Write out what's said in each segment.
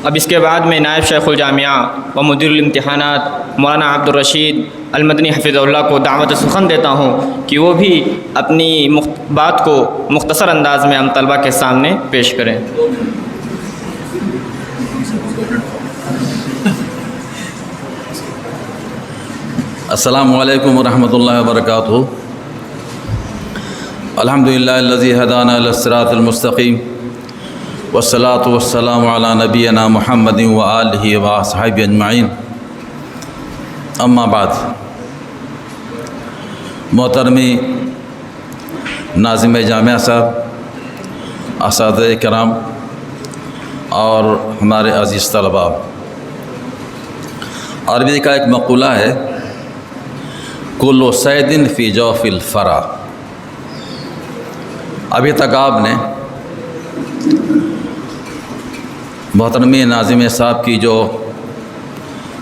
اب اس کے بعد میں نائب شیخ الجامعہ و مدیر الامتحانات مولانا عبدالرشید المدنی حفظہ اللہ کو دعوت سخن دیتا ہوں کہ وہ بھی اپنی بات کو مختصر انداز میں ہم طلبہ کے سامنے پیش کریں۔ السلام علیکم ورحمۃ اللہ وبرکاتہ۔ الحمدللہ الذی ہدانا للصراط المستقیم والصلاۃ والسلام علی نبینا محمد وآلہ وصحبہ اجمعین، اما بعد۔ محترمی ناظم جامعہ صاحب، اساتذہ کرام اور ہمارے عزیز طلباء، عربی کا ایک مقولہ ہے، کل صید فی جوف الفرا۔ ابھی تک آپ نے محترمی ناظم صاحب کی جو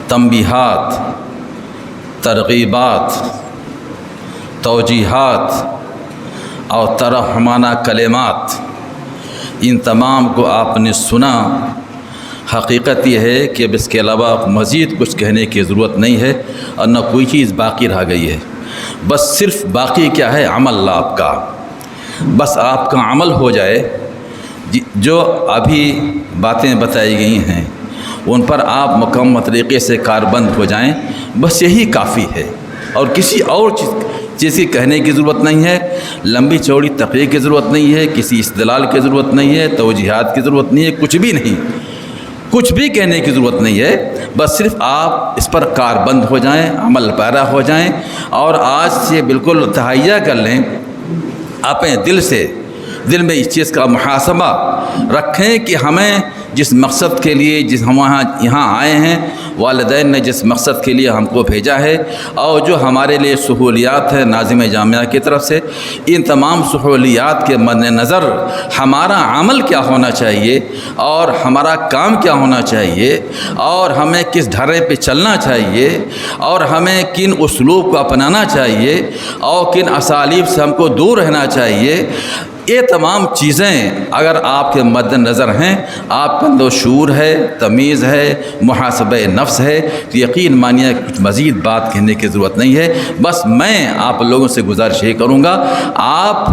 تنبیہات، ترغیبات، توجیہات اور ترحمانہ کلمات، ان تمام کو آپ نے سنا۔ حقیقت یہ ہے کہ اب اس کے علاوہ مزید کچھ کہنے کی ضرورت نہیں ہے اور نہ کوئی چیز باقی رہ گئی ہے۔ بس صرف باقی کیا ہے؟ عمل آپ کا۔ بس آپ کا عمل ہو جائے، جو ابھی باتیں بتائی گئی ہیں ان پر آپ مکمل طریقے سے کاربند ہو جائیں، بس یہی کافی ہے، اور کسی اور چیز کی کہنے کی ضرورت نہیں ہے، لمبی چوڑی تقریر کی ضرورت نہیں ہے، کسی استدلال کی ضرورت نہیں ہے، توجیہات کی ضرورت نہیں ہے، کچھ بھی نہیں، کچھ بھی کہنے کی ضرورت نہیں ہے۔ بس صرف آپ اس پر کاربند ہو جائیں، عمل پیرا ہو جائیں، اور آج سے بالکل تہیہ کر لیں، اپنے دل میں اس چیز کا محاسبہ رکھیں کہ ہمیں جس مقصد کے لیے ہم یہاں آئے ہیں، والدین نے جس مقصد کے لیے ہم کو بھیجا ہے، اور جو ہمارے لیے سہولیات ہیں ناظم جامعہ کی طرف سے، ان تمام سہولیات کے مد نظر ہمارا عمل کیا ہونا چاہیے اور ہمارا کام کیا ہونا چاہیے، اور ہمیں کس ڈھرے پہ چلنا چاہیے، اور ہمیں کن اسلوب کو اپنانا چاہیے، اور کن اسالیب سے ہم کو دور رہنا چاہیے، یہ تمام چیزیں اگر آپ کے مد نظر ہیں، آپ کا اندر شعور ہے، تمیز ہے، محاسبہ نفس ہے، تو یقین مانیے کچھ مزید بات کہنے کی ضرورت نہیں ہے۔ بس میں آپ لوگوں سے گزارش یہ کروں گا، آپ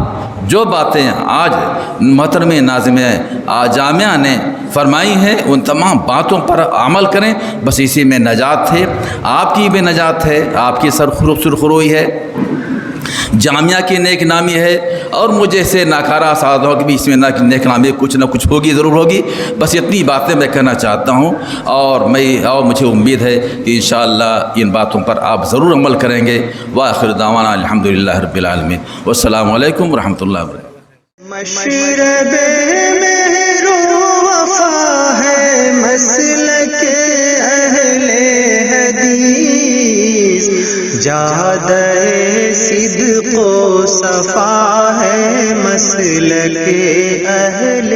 جو باتیں آج محترم ناظم جامعہ نے فرمائی ہیں ان تمام باتوں پر عمل کریں، بس اسی میں نجات ہے، آپ کی بھی نجات ہے، آپ کی سرخروئی ہے، جامعہ کی نیک نامی ہے، اور مجھے سے ناکارہ اساتذہ کی بھی اس میں نیک نامی کچھ نہ کچھ ہوگی، ضرور ہوگی۔ بس اتنی باتیں میں کہنا چاہتا ہوں، اور مجھے امید ہے کہ انشاءاللہ ان باتوں پر آپ ضرور عمل کریں گے۔ وآخر دعوانا الحمدللہ رب العالمین، والسلام علیکم ورحمۃ اللہ وبرکاتہ۔ مشرب مہر و وفا ہے مسلک اہل حدیث، جادہ صدق و صفا ہے مسلک اہل